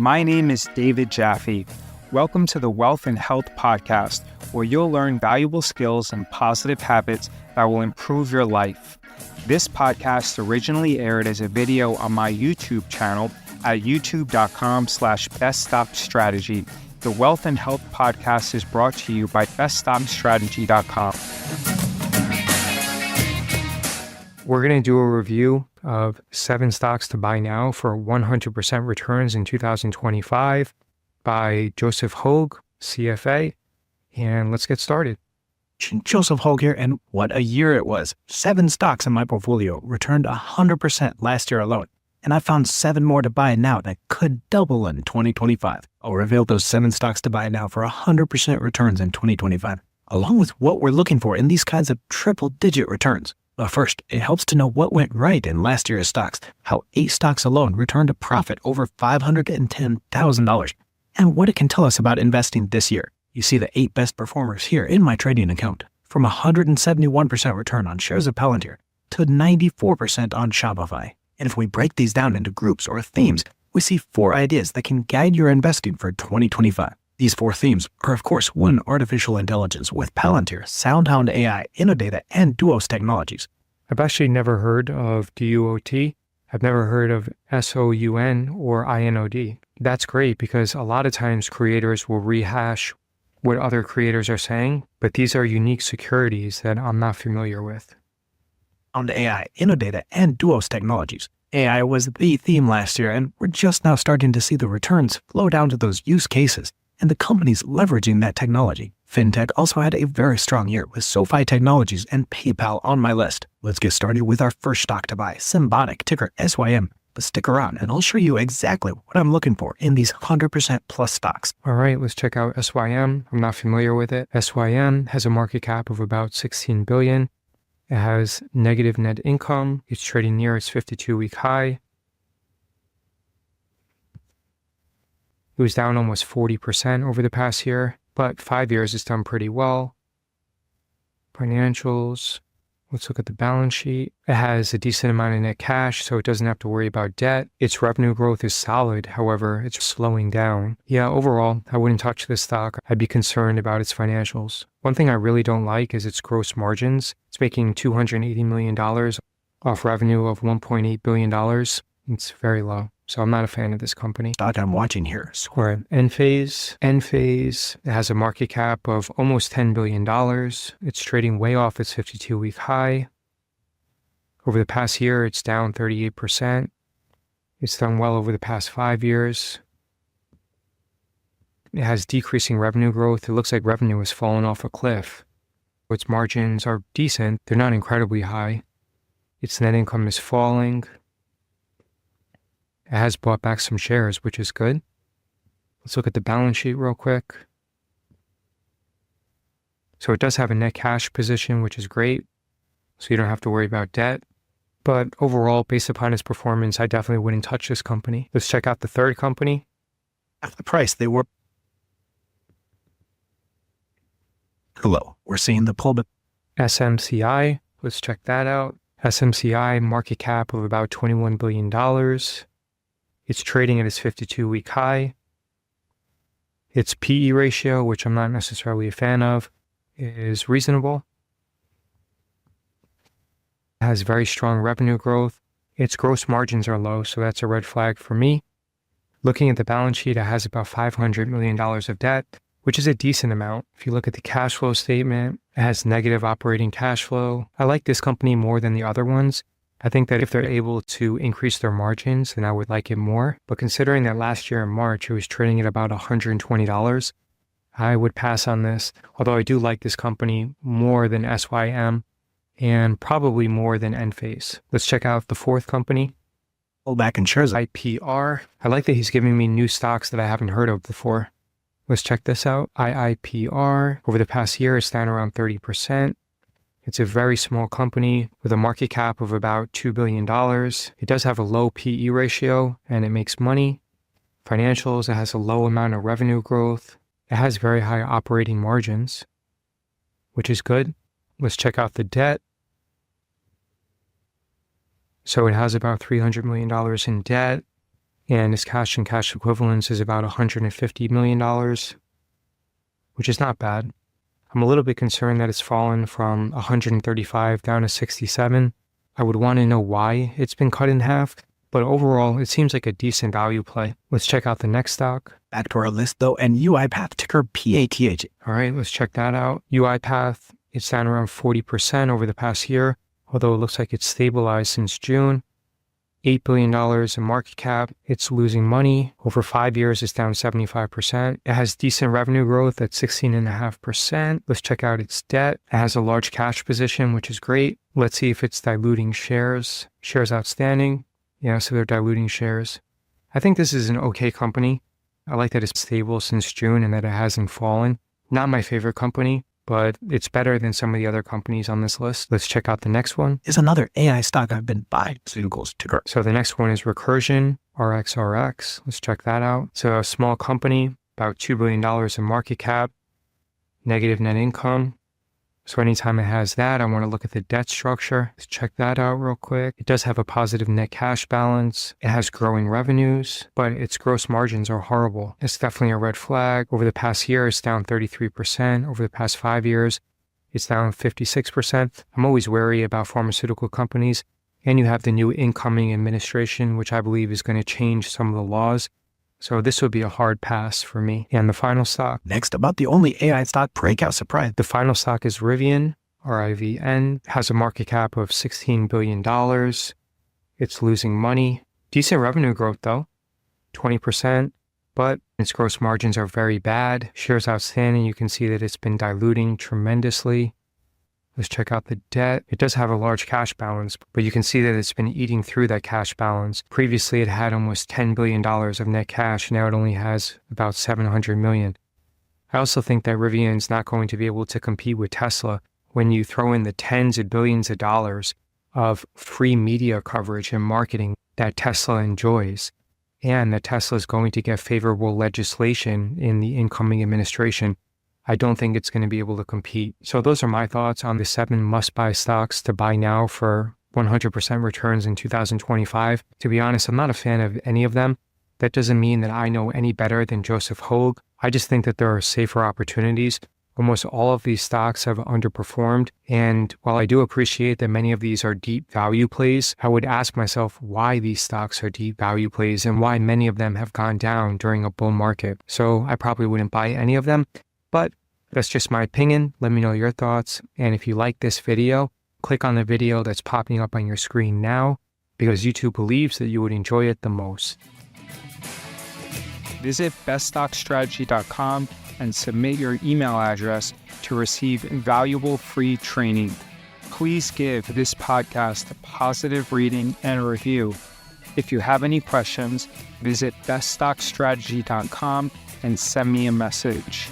My name is David Jaffe. Welcome to the Wealth and Health Podcast, where you'll learn valuable skills and positive habits that will improve your life. This podcast originally aired as a video on my YouTube channel at youtube.com/beststockstrategy. The Wealth and Health Podcast is brought to you by beststockstrategy.com. We're going to do a review of 7 stocks to buy now for 100% returns in 2025 by Joseph Hogue, CFA. And let's get started. Joseph Hogue here, and what a year it was. 7 stocks in my portfolio returned 100% last year alone, and I found 7 more to buy now that could double in 2025. I'll reveal those 7 stocks to buy now for 100% returns in 2025, along with what we're looking for in these kinds of triple-digit returns. But first, it helps to know what went right in last year's stocks, how 8 stocks alone returned a profit over $510,000, and what it can tell us about investing this year. You see the 8 best performers here in my trading account, from 171% return on shares of Palantir to 94% on Shopify. And if we break these down into groups or themes, we see 4 ideas that can guide your investing for 2025. These 4 themes are, of course, 1, artificial intelligence with Palantir, SoundHound AI, Innodata, and Duos Technologies. I've actually never heard of DUOT. I've never heard of SOUN or INOD. That's great because a lot of times creators will rehash what other creators are saying, but these are unique securities that I'm not familiar with. On AI, Innodata, and Duos Technologies. AI was the theme last year, and we're just now starting to see the returns flow down to those use cases and the companies leveraging that technology. FinTech also had a very strong year with SoFi Technologies and PayPal on my list. Let's get started with our first stock to buy, Symbiotic, ticker SYM. But stick around and I'll show you exactly what I'm looking for in these 100% plus stocks. All right, let's check out SYM. I'm not familiar with it. SYM has a market cap of about $16 billion. It has negative net income. It's trading near its 52-week high. It was down almost 40% over the past year, but 5 years it's done pretty well. Financials. Let's look at the balance sheet. It has a decent amount of net cash, so it doesn't have to worry about debt. Its revenue growth is solid. However, it's slowing down. Yeah, overall, I wouldn't touch this stock. I'd be concerned about its financials. One thing I really don't like is its gross margins. It's making $280 million off revenue of $1.8 billion. It's very low. So I'm not a fan of this company. Stock I'm watching here. Or Enphase. Enphase has a market cap of almost $10 billion. It's trading way off its 52-week high. Over the past year, it's down 38%. It's done well over the past 5 years. It has decreasing revenue growth. It looks like revenue has fallen off a cliff. Its margins are decent. They're not incredibly high. Its net income is falling. It has bought back some shares, which is good. Let's look at the balance sheet real quick. So it does have a net cash position, which is great. So you don't have to worry about debt. But overall, based upon its performance, I definitely wouldn't touch this company. Let's check out the third company. At the price they were low. We're seeing the pullback. SMCI. Let's check that out. SMCI market cap of about $21 billion. It's trading at its 52-week high. Its PE ratio, which I'm not necessarily a fan of, is reasonable. It has very strong revenue growth. Its gross margins are low, so that's a red flag for me. Looking at the balance sheet, it has about $500 million of debt, which is a decent amount. If you look at the cash flow statement, it has negative operating cash flow. I like this company more than the other ones. I think that if they're able to increase their margins, then I would like it more. But considering that last year in March, it was trading at about $120, I would pass on this. Although I do like this company more than SYM and probably more than Enphase. Let's check out the fourth company. Pullback in shares. IIPR. I like that he's giving me new stocks that I haven't heard of before. Let's check this out. IIPR. Over the past year, it's down around 30%. It's a very small company with a market cap of about $2 billion. It does have a low PE ratio and it makes money. Financials, it has a low amount of revenue growth. It has very high operating margins, which is good. Let's check out the debt. So it has about $300 million in debt. and his cash and cash equivalents is about $150 million, which is not bad. I'm a little bit concerned that it's fallen from 135 down to 67. I would want to know why it's been cut in half, but overall, it seems like a decent value play. Let's check out the next stock. Back to our list though, and UiPath, ticker PATH. All right, let's check that out. UiPath, it's down around 40% over the past year, although it looks like it's stabilized since June. $8 billion in market cap. It's losing money. Over 5 years, it's down 75%. It has decent revenue growth at 16.5%. Let's check out its debt. It has a large cash position, which is great. Let's see if it's diluting shares. Shares outstanding. Yeah, so they're diluting shares. I think this is an okay company. I like that it's stable since June and that it hasn't fallen. Not my favorite company, but it's better than some of the other companies on this list. Let's check out the next one. Is another AI stock I've been buying. Pharmaceuticals ticker. So the next one is Recursion, RXRX. Let's check that out. So a small company, about $2 billion in market cap, negative net income. So anytime it has that, I want to look at the debt structure. Let's check that out real quick. It does have a positive net cash balance. It has growing revenues, but its gross margins are horrible. It's definitely a red flag. Over the past year, it's down 33%. Over the past 5 years, it's down 56%. I'm always wary about pharmaceutical companies. And you have the new incoming administration, which I believe is going to change some of the laws. So this would be a hard pass for me. And the final stock. Next, about the only AI stock breakout surprise. The final stock is Rivian, RIVN. Has a market cap of $16 billion. It's losing money. Decent revenue growth though, 20%, but its gross margins are very bad. Shares outstanding, you can see that it's been diluting tremendously. Let's check out the debt. It does have a large cash balance, but you can see that it's been eating through that cash balance. Previously, it had almost $10 billion of net cash. Now it only has about $700 million. I also think that Rivian's not going to be able to compete with Tesla when you throw in the tens of billions of dollars of free media coverage and marketing that Tesla enjoys, and that Tesla is going to get favorable legislation in the incoming administration. I don't think it's going to be able to compete. So those are my thoughts on the 7 must-buy stocks to buy now for 100% returns in 2025. To be honest, I'm not a fan of any of them. That doesn't mean that I know any better than Joseph Hogue. I just think that there are safer opportunities. Almost all of these stocks have underperformed. And while I do appreciate that many of these are deep value plays, I would ask myself why these stocks are deep value plays and why many of them have gone down during a bull market. So I probably wouldn't buy any of them. But that's just my opinion. Let me know your thoughts. And if you like this video, click on the video that's popping up on your screen now, because YouTube believes that you would enjoy it the most. Visit beststockstrategy.com and submit your email address to receive valuable free training. Please give this podcast a positive rating and review. If you have any questions, visit beststockstrategy.com and send me a message.